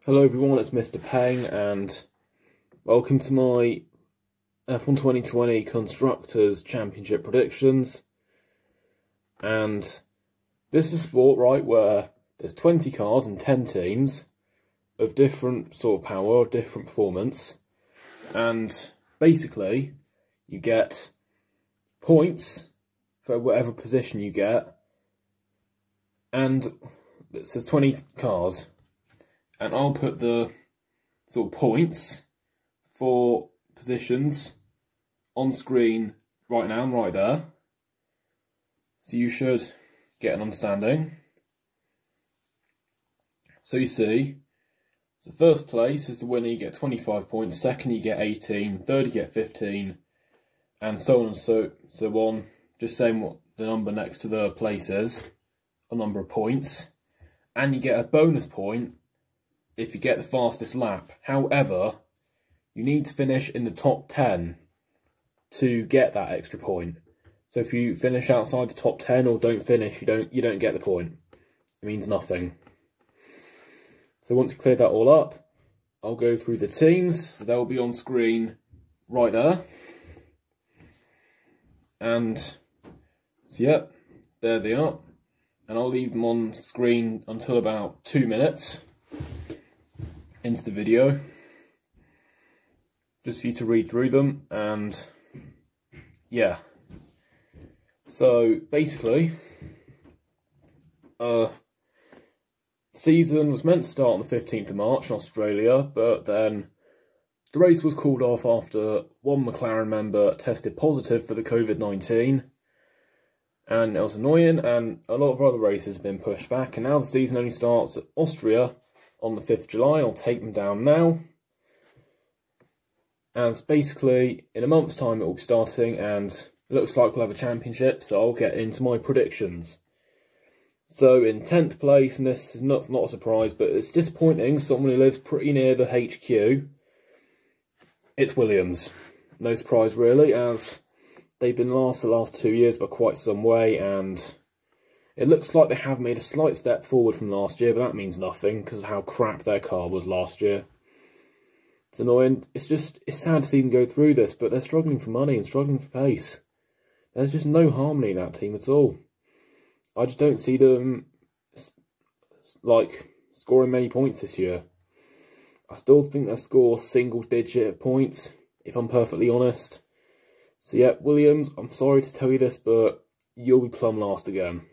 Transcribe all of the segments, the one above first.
Hello everyone, it's Mr. Peng and welcome to my F1 2020 Constructors Championship predictions. And this is a sport, right, where there's 20 cars and 10 teams of different sort of power, different performance. And basically, you get points for whatever position you get. And it says 20 cars. And I'll put the sort of points for positions on screen right now and right there. So you should get an understanding. So you see, so first place is the winner, you get 25 points, second you get 18, third you get 15, and so on and so on. Just saying what the number next to the place is, a number of points. And you get a bonus point if you get the fastest lap. However, you need to finish in the top 10 to get that extra point. So if you finish outside the top 10 or don't finish, you don't get the point. It means nothing. So once you clear that all up, I'll go through the teams. So they'll be on screen right there. And so yeah, there they are. And I'll leave them on screen until about 2 minutes into the video, just for you to read through them. And yeah, so basically season was meant to start on the 15th of March in Australia, but then the race was called off after one McLaren member tested positive for the COVID-19, and it was annoying, and a lot of other races have been pushed back, and now the season only starts at Austria on the 5th of July. I'll take them down now. As basically, in a month's time it will be starting, and it looks like we'll have a championship, so I'll get into my predictions. So in 10th place, and this is not a surprise, but it's disappointing, someone who lives pretty near the HQ, it's Williams. No surprise really, as they've been last the last 2 years by quite some way, and it looks like they have made a slight step forward from last year, but that means nothing because of how crap their car was last year. It's annoying. It's sad to see them go through this, but they're struggling for money and struggling for pace. There's just no harmony in that team at all. I just don't see them like scoring many points this year. I still think they'll score single-digit of points, if I'm perfectly honest. So yeah, Williams, I'm sorry to tell you this, but you'll be plumb last again.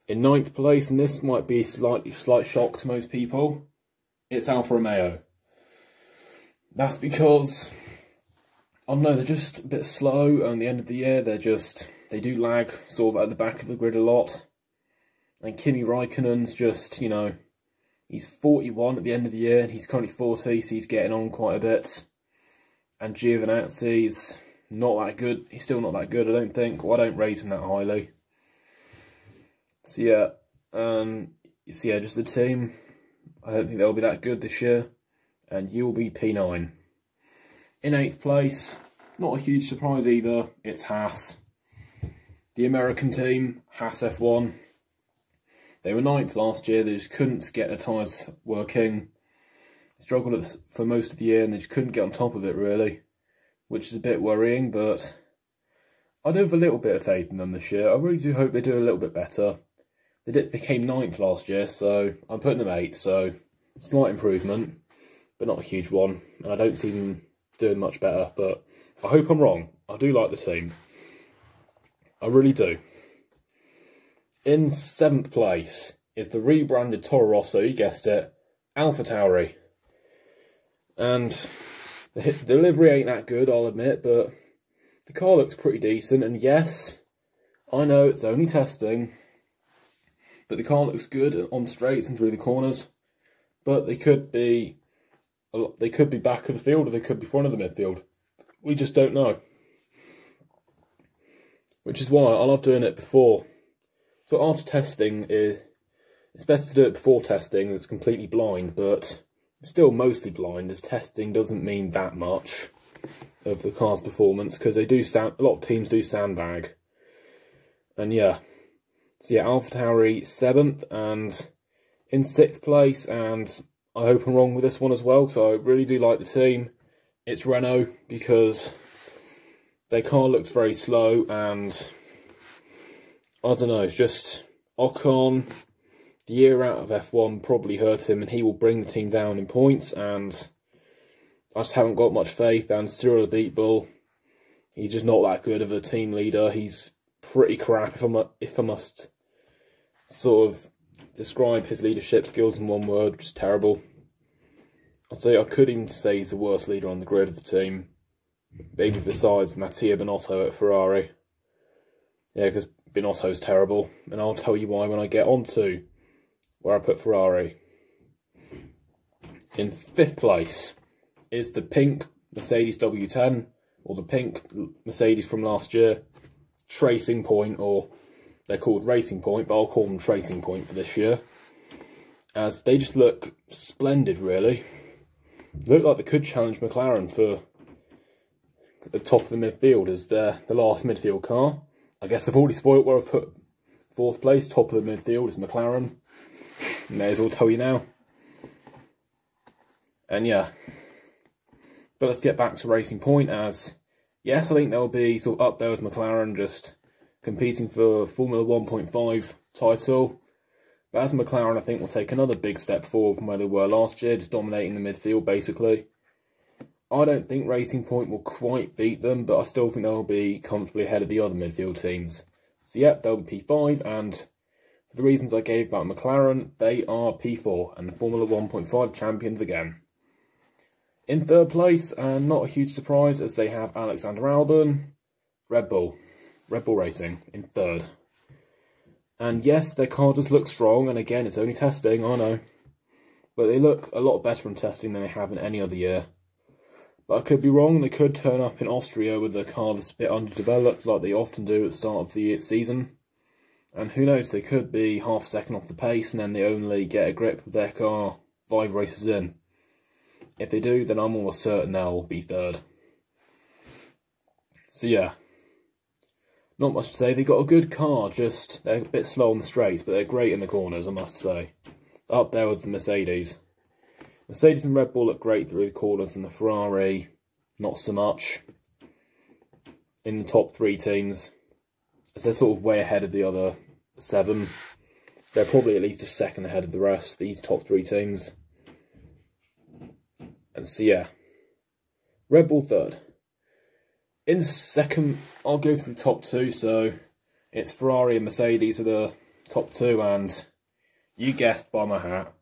In 9th place, and this might be a slight shock to most people, it's Alfa Romeo. That's because, I don't know, they're just a bit slow, and at the end of the year, they do lag sort of at the back of the grid a lot. And Kimi Raikkonen's just, you know, he's 41 at the end of the year, and he's currently 40, so he's getting on quite a bit. And Giovinazzi's not that good. He's still not that good, I don't think. Well, I don't rate him that highly. So yeah, just the team, I don't think they'll be that good this year, and you'll be P9. In 8th place, not a huge surprise either, it's Haas. The American team, Haas F1, they were 9th last year, they just couldn't get their tyres working. They struggled for most of the year and they just couldn't get on top of it really, which is a bit worrying, but I do have a little bit of faith in them this year. I really do hope they do a little bit better. They came 9th last year, so I'm putting them 8th, so slight improvement, but not a huge one. And I don't see them doing much better, but I hope I'm wrong. I do like the team. I really do. In 7th place is the rebranded Toro Rosso, you guessed it, AlphaTauri. And the delivery ain't that good, I'll admit, but the car looks pretty decent, and yes, I know it's only testing, but the car looks good on straights and through the corners. But they could be back of the field, or they could be front of the midfield. We just don't know. Which is why I love doing it before. So after testing, it's best to do it before testing. It's completely blind, but it's still mostly blind, as testing doesn't mean that much of the car's performance, because a lot of teams do sandbag. And yeah. So yeah, AlphaTauri 7th, and in 6th place, and I hope I'm wrong with this one as well, because I really do like the team. It's Renault, because their car looks very slow, and I don't know, it's just Ocon, the year out of F1 probably hurt him, and he will bring the team down in points, and I just haven't got much faith. And Cyril Abiteboul, he's just not that good of a team leader. He's pretty crap, if I must sort of describe his leadership skills in one word, just terrible. I could even say he's the worst leader on the grid of the team, maybe besides Mattia Binotto at Ferrari. Yeah, because Binotto's terrible, and I'll tell you why when I get on to where I put Ferrari. In 5th place is the pink Mercedes W10, or the pink Mercedes from last year, Tracing Point, or they're called Racing Point, but I'll call them Tracing Point for this year, as they just look splendid, really. Look like they could challenge McLaren for the top of the midfield as the last midfield car. I guess I've already spoiled where I've put 4th place. Top of the midfield is McLaren. May as well tell you now. And yeah. But let's get back to Racing Point, as yes, I think they'll be sort of up there with McLaren, just competing for Formula 1.5 title. But as McLaren, I think, will take another big step forward from where they were last year, just dominating the midfield, basically. I don't think Racing Point will quite beat them, but I still think they'll be comfortably ahead of the other midfield teams. So yep, they'll be P5, and for the reasons I gave about McLaren, they are P4, and the Formula 1.5 champions again. In 3rd place, and not a huge surprise, as they have Alexander Albon, Red Bull Racing in 3rd. And yes, their car does look strong, and again, it's only testing, I know. But they look a lot better in testing than they have in any other year. But I could be wrong, they could turn up in Austria with a car that's a bit underdeveloped, like they often do at the start of the season. And who knows, they could be half a second off the pace, and then they only get a grip with their car 5 races in. If they do, then I'm almost certain they'll be 3rd. So yeah. Not much to say. They got a good car, just they're a bit slow on the straights, but they're great in the corners, I must say. Up there with the Mercedes. Mercedes and Red Bull look great through the corners, and the Ferrari, not so much. In the top 3 teams, as they're sort of way ahead of the other 7. They're probably at least a second ahead of the rest, these top 3 teams. And so yeah, Red Bull 3rd. In 2nd, I'll go through the top 2, so it's Ferrari and Mercedes are the top 2, and you guessed by my hat,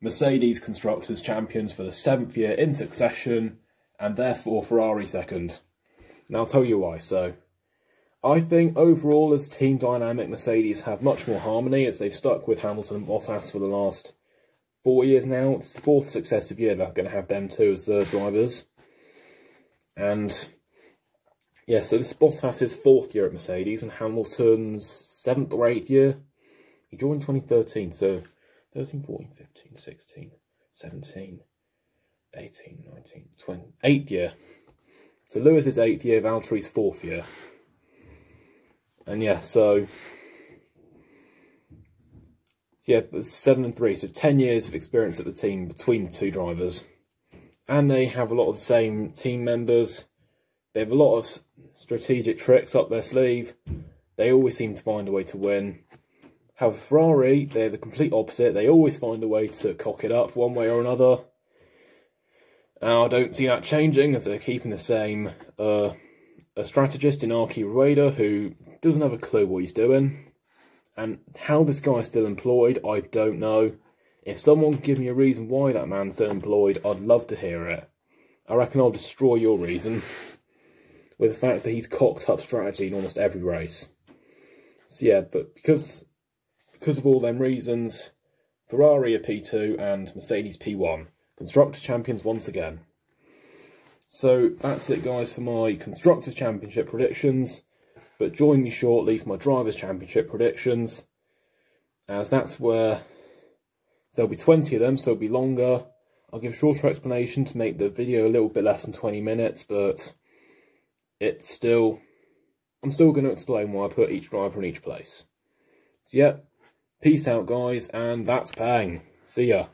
Mercedes Constructors champions for the 7th year in succession, and therefore Ferrari 2nd. Now I'll tell you why. So, I think overall as team dynamic, Mercedes have much more harmony, as they've stuck with Hamilton and Bottas for the last 4 years now. It's the 4th successive year they're going to have them two as the drivers. And yeah, so this is Bottas' 4th year at Mercedes, and Hamilton's 7th or 8th year. He joined 2013, so 13, 14, 15, 16, 17, 18, 19, 20, 8th year. So Lewis's 8th year, Valtteri's 4th year. And yeah, so yeah, 7 and 3, so 10 years of experience at the team between the two drivers. And they have a lot of the same team members. They have a lot of strategic tricks up their sleeve. They always seem to find a way to win. However, Ferrari, they're the complete opposite. They always find a way to cock it up one way or another. I don't see that changing, as they're keeping the same a strategist in Aki Rueda, who doesn't have a clue what he's doing. And how this guy's still employed, I don't know. If someone can give me a reason why that man's still employed, I'd love to hear it. I reckon I'll destroy your reason with the fact that he's cocked up strategy in almost every race. So yeah, but because of all them reasons, Ferrari are P2 and Mercedes P1. Constructors champions once again. So that's it, guys, for my Constructors Championship predictions. But join me shortly for my Drivers' Championship predictions, as that's where there'll be 20 of them, so it'll be longer. I'll give a shorter explanation to make the video a little bit less than 20 minutes, but I'm still going to explain why I put each driver in each place. So yeah, peace out, guys, and that's Peng. See ya.